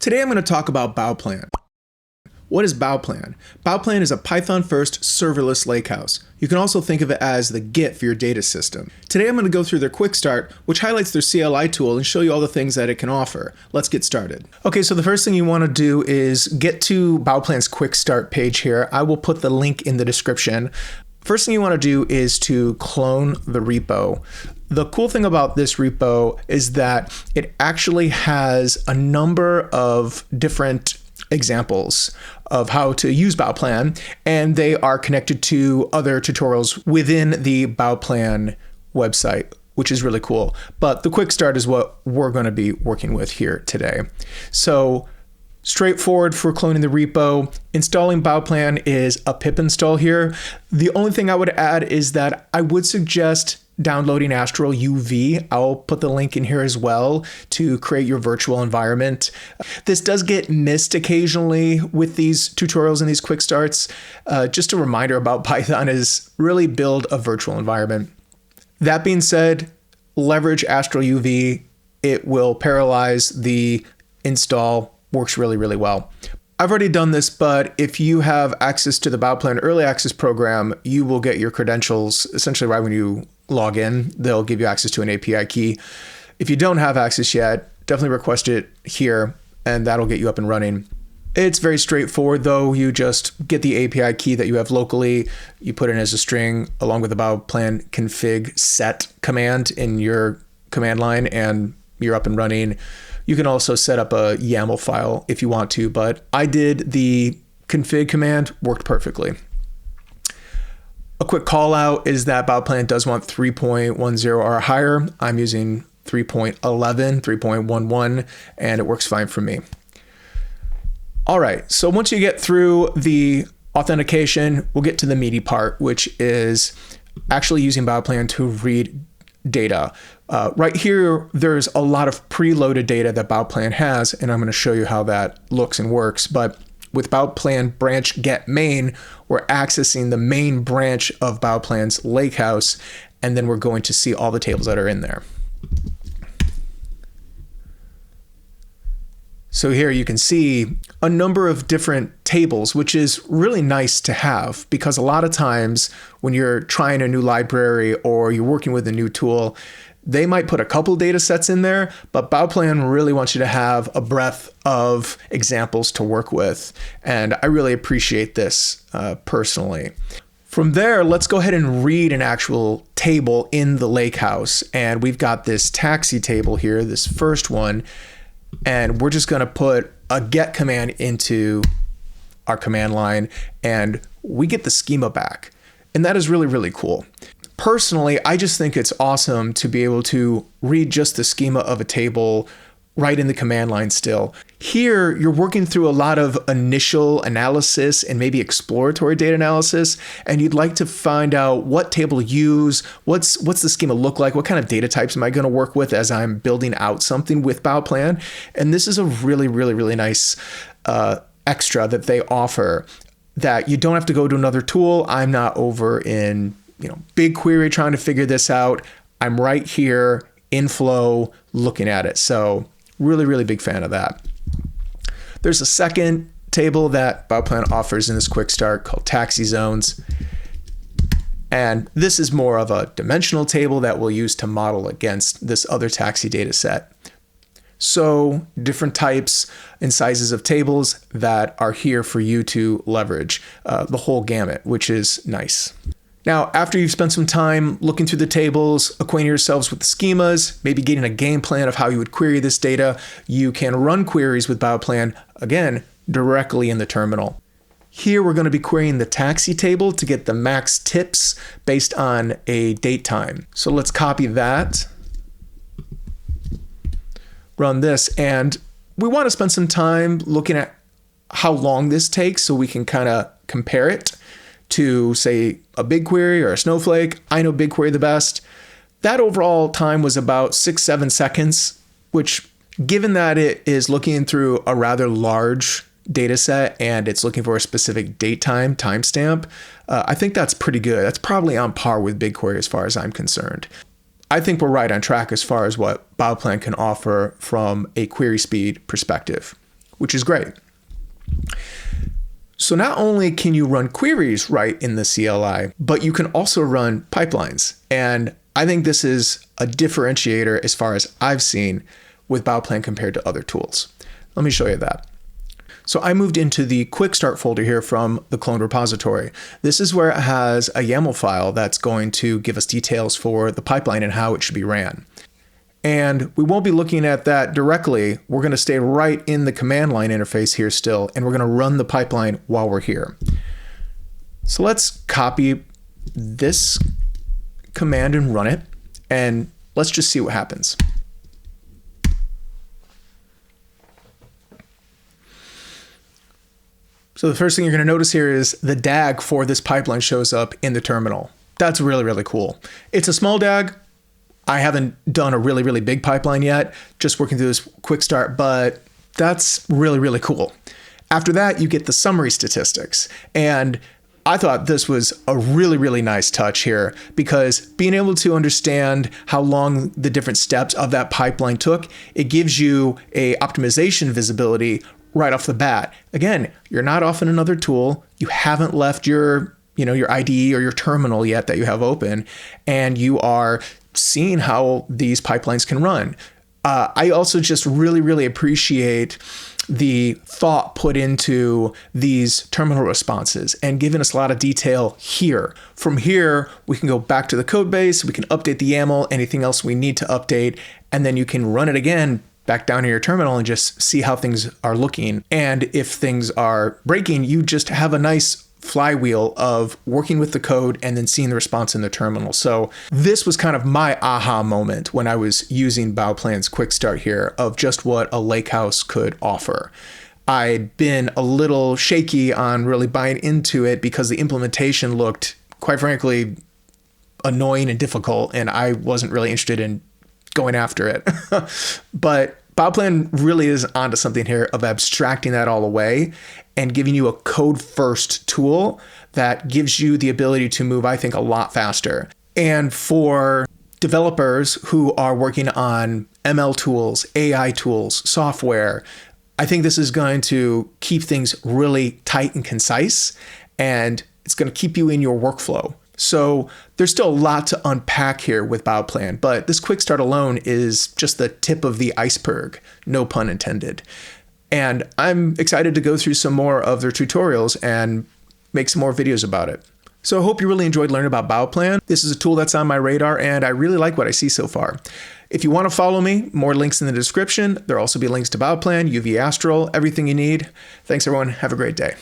Today I'm going to talk about Bauplan. What is Bauplan? Bauplan is a Python-first serverless lakehouse. You can also think of it as the Git for your data system. Today I'm going to go through their quick start, which highlights their CLI tool and show you all the things that it can offer. Let's get started. Okay, so the first thing you want to do is get to Bauplan's quick start page here. I will put the link in the description. First thing you want to do is to clone the repo. The cool thing about this repo is that it actually has a number of different examples of how to use Bauplan, and they are connected to other tutorials within the Bauplan website, which is really cool. But the quick start is what we're going to be working with here today. So straightforward for cloning the repo. Installing Bauplan is a pip install here. The only thing I would add is that I would suggest downloading Astral UV. I'll put the link in here as well to create your virtual environment. This does get missed occasionally with these tutorials and these quick starts. Just a reminder about Python is really build a virtual environment. That being said, leverage Astral UV. It will parallelize the install. Works really, really well. I've already done this, but if you have access to the Bauplan early access program, you will get your credentials essentially right when you log in. They'll give you access to an API key. If you don't have access yet, definitely request it here and that'll get you up and running. It's very straightforward though. You just get the API key that you have locally, you put it in as a string along with the Bauplan config set command in your command line and you're up and running. You can also set up a YAML file if you want to, but I did the config command, worked perfectly. A quick call out is that Bauplan does want 3.10 or higher. I'm using 3.11, 3.11, and it works fine for me. All right, so once you get through the authentication, we'll get to the meaty part, which is actually using Bauplan to read data. Right here, there's a lot of preloaded data that Bauplan has, and I'm going to show you how that looks and works. But with Bauplan branch get main, we're accessing the main branch of Bauplan's Lakehouse, and then we're going to see all the tables that are in there. So here you can see a number of different tables, which is really nice to have because a lot of times when you're trying a new library or you're working with a new tool, they might put a couple data sets in there, but Bauplan really wants you to have a breadth of examples to work with. And I really appreciate this personally. From there, let's go ahead and read an actual table in the Lakehouse. And we've got this taxi table here, this first one. And we're just going to put a get command into our command line and we get the schema back. And that is really, really cool. Personally, I just think it's awesome to be able to read just the schema of a table right in the command line still. Here, you're working through a lot of initial analysis and maybe exploratory data analysis, and you'd like to find out what table to use, what's the schema look like, what kind of data types am I going to work with as I'm building out something with Bauplan. And this is a really, really, really nice extra that they offer that you don't have to go to another tool. I'm not over in BigQuery trying to figure this out. I'm right here in Flow looking at it. So really, really big fan of that. There's a second table that Bauplan offers in this quick start called taxi zones. And this is more of a dimensional table that we'll use to model against this other taxi data set. So different types and sizes of tables that are here for you to leverage the whole gamut, which is nice. Now, after you've spent some time looking through the tables, acquainting yourselves with the schemas, maybe getting a game plan of how you would query this data, you can run queries with Bauplan, again, directly in the terminal. Here, we're going to be querying the taxi table to get the max tips based on a date time. So let's copy that, run this, and we want to spend some time looking at how long this takes so we can kind of compare it to, say, a BigQuery or a Snowflake. I know BigQuery the best. That overall time was about 6-7 seconds, which, given that it is looking through a rather large data set and it's looking for a specific date timestamp, I think that's pretty good. That's probably on par with BigQuery as far as I'm concerned. I think we're right on track as far as what Bauplan can offer from a query speed perspective. which is great. So not only can you run queries right in the CLI, but you can also run pipelines. And I think this is a differentiator as far as I've seen with Bauplan compared to other tools. Let me show you that. So I moved into the quick start folder here from the cloned repository. This is where it has a YAML file that's going to give us details for the pipeline and how it should be ran. And we won't be looking at that directly. We're going to stay right in the command line interface here still, and we're going to run the pipeline while we're here. So let's copy this command and run it, and let's just see what happens. So the first thing you're going to notice here is the DAG for this pipeline shows up in the terminal. That's really, really cool. It's a small DAG. I haven't done a really, really big pipeline yet, just working through this quick start, but that's really, really cool. After that, you get the summary statistics. And I thought this was a really, really nice touch here, because being able to understand how long the different steps of that pipeline took, it gives you a optimization visibility right off the bat. Again, you're not off in another tool. You haven't left your IDE or your terminal yet that you have open, and you are seeing how these pipelines can run. I also just really, really appreciate the thought put into these terminal responses and giving us a lot of detail here. From here, we can go back to the code base, we can update the YAML, anything else we need to update, and then you can run it again back down to your terminal and just see how things are looking. And if things are breaking, you just have a nice flywheel of working with the code and then seeing the response in the terminal. So this was kind of my aha moment when I was using Bauplan's quick start here of just what a Lakehouse could offer. I'd been a little shaky on really buying into it because the implementation looked, quite frankly, annoying and difficult, and I wasn't really interested in going after it. But Bauplan really is onto something here of abstracting that all away and giving you a code-first tool that gives you the ability to move, I think, a lot faster. And for developers who are working on ML tools, AI tools, software, I think this is going to keep things really tight and concise, and it's going to keep you in your workflow. So there's still a lot to unpack here with Bauplan, but this quick start alone is just the tip of the iceberg, no pun intended. And I'm excited to go through some more of their tutorials and make some more videos about it. So I hope you really enjoyed learning about Bauplan. This is a tool that's on my radar, and I really like what I see so far. If you want to follow me, more links in the description. There'll also be links to Bauplan, UV Astral, everything you need. Thanks everyone. Have a great day.